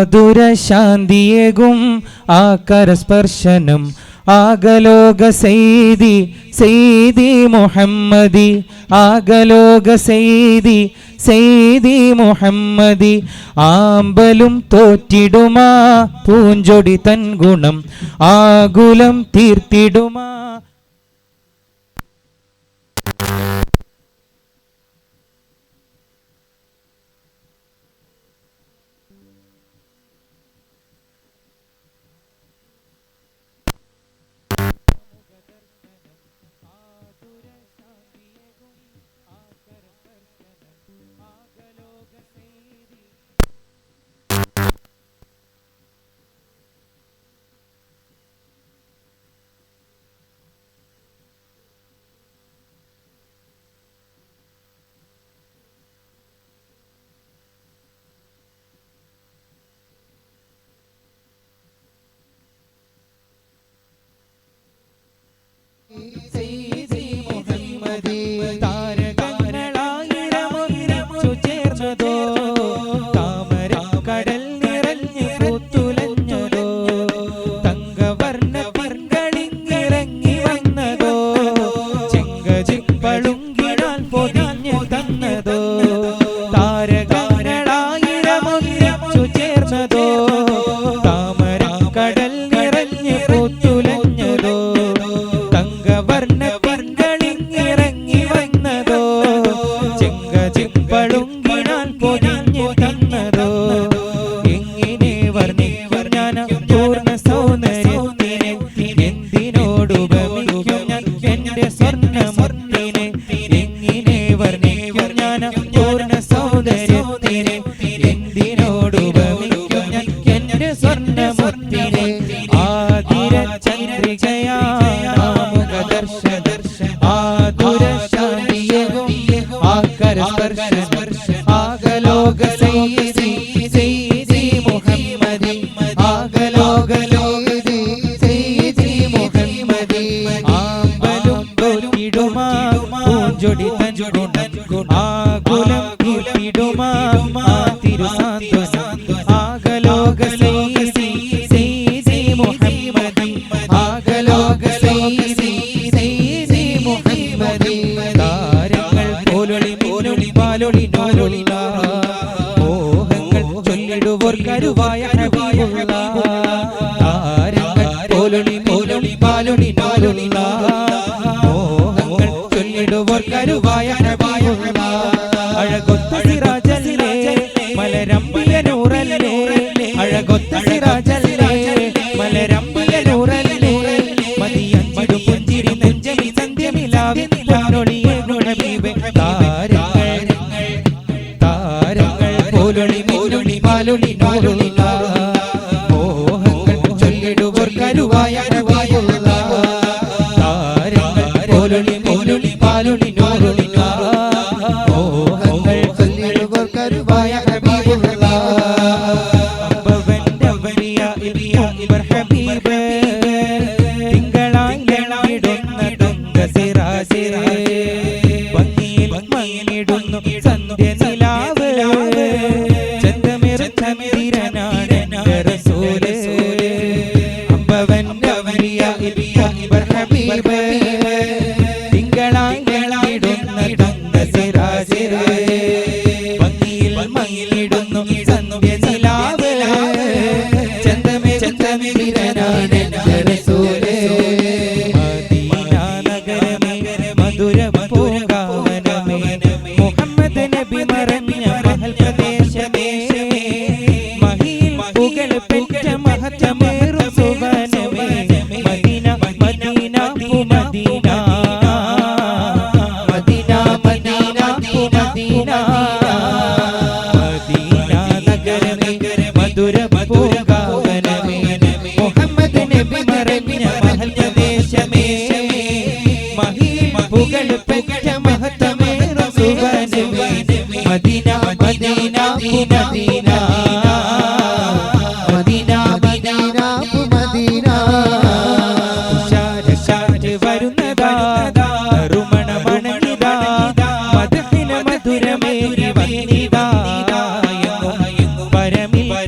ആതുര ശാന്തിയേകും ആ കരസ്പർശനം ആകലോക സൈദി സൈദി മുഹമ്മദി ആകലോക സൈദി സൈദി മുഹമ്മദി ആമ്പലും തോറ്റിടുമാ പൂഞ്ചൊടി തൻ ഗുണം ആകുലം തീർത്തിടുമാ.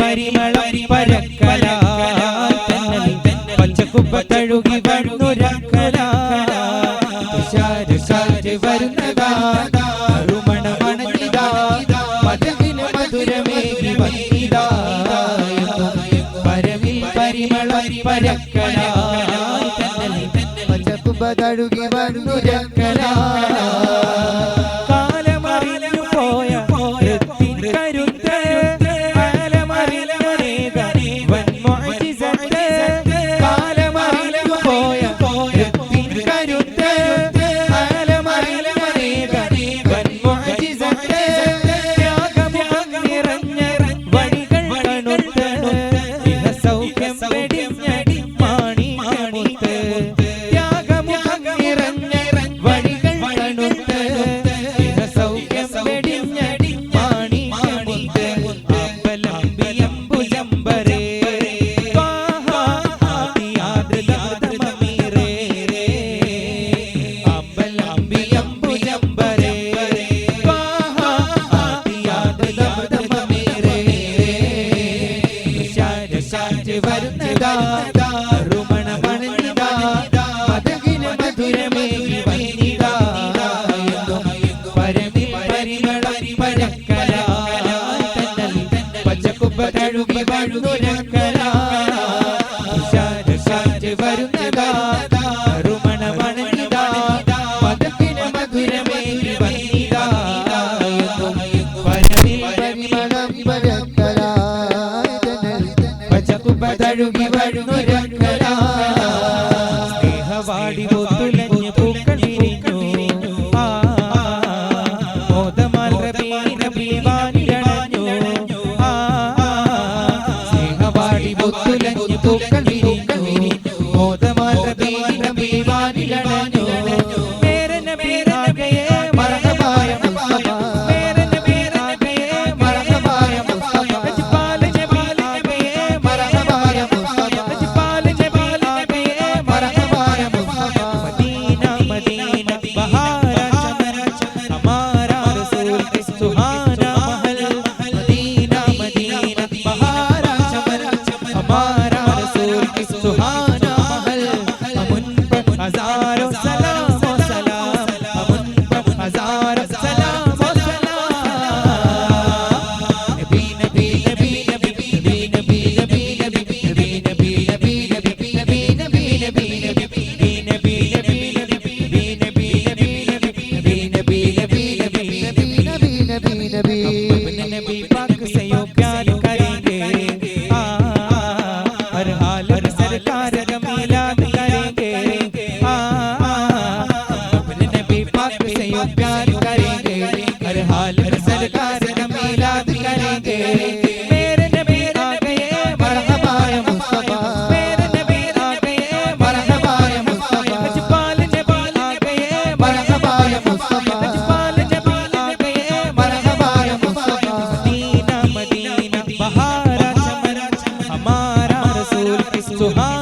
പരിമള തഴുകി വന്നുരക്കല വരുന്നതാ മണമണഞ്ഞിതാ മധുവിന് മധുരമേകി വന്നിതാ പരമിൽ പരിമളം പരക്കല തഴുകി വന്നുരക്കല കാലമറിഞ്ഞു പോയ കരുത്ത് സ്നേഹവാടി ഒത്തുലഞ്ഞ് പൂക്കൾ വിരിഞ്ഞു മോദമാൽ റബീവാനിലണഞ്ഞു സ്നേഹവാടി ഒത്തുലഞ്ഞ് പൂക്കൾ വിരിഞ്ഞു മോദമാൽ റബീവാനിലണഞ്ഞു മേരെ നബി ആ ഗയേ മർഹബായ മുസ്തഫ മേരെ നബി ആ ഗയേ മർഹബായ മുസ്തഫ അജ്പാൽ നബി ആ ഗയേ മർഹബായ മുസ്തഫ അജ്പാൽ നബി ആ ഗയേ മർഹബായ മുസ്തഫ മദീന മദീന ബഹാര ചമൻ हमारा रसूल की सुहाना महल मदीना मदीना बहारा चमन हमारा रसूल की सुहाना महल हम उन पर हजारों सलाम व सलाम हम उन पर हजारों सलाम व सलाम नबी नबी नबी नबी नबी नबी नबी नबी नबी नबी नबी नबी नबी नबी नबी नबी पाक से यो प्यार करेंगे हर हाल में सरकार का मिलाद करेंगे अपने नबी पाक से यो प्यार करेंगे हर हाल में सरकार का मिलाद करेंगे मेरे नबी आ गए मरहबा या मुस्तफा मेरे नबी आ गए मरहबा या मुस्तफा अजपाल नबी आ गए मरहबा या मुस्तफा अजपाल नबी आ गए मरहबा या मुस्तफा मदीना मदीना बहारा चमन हमारा रसूल की सुहाना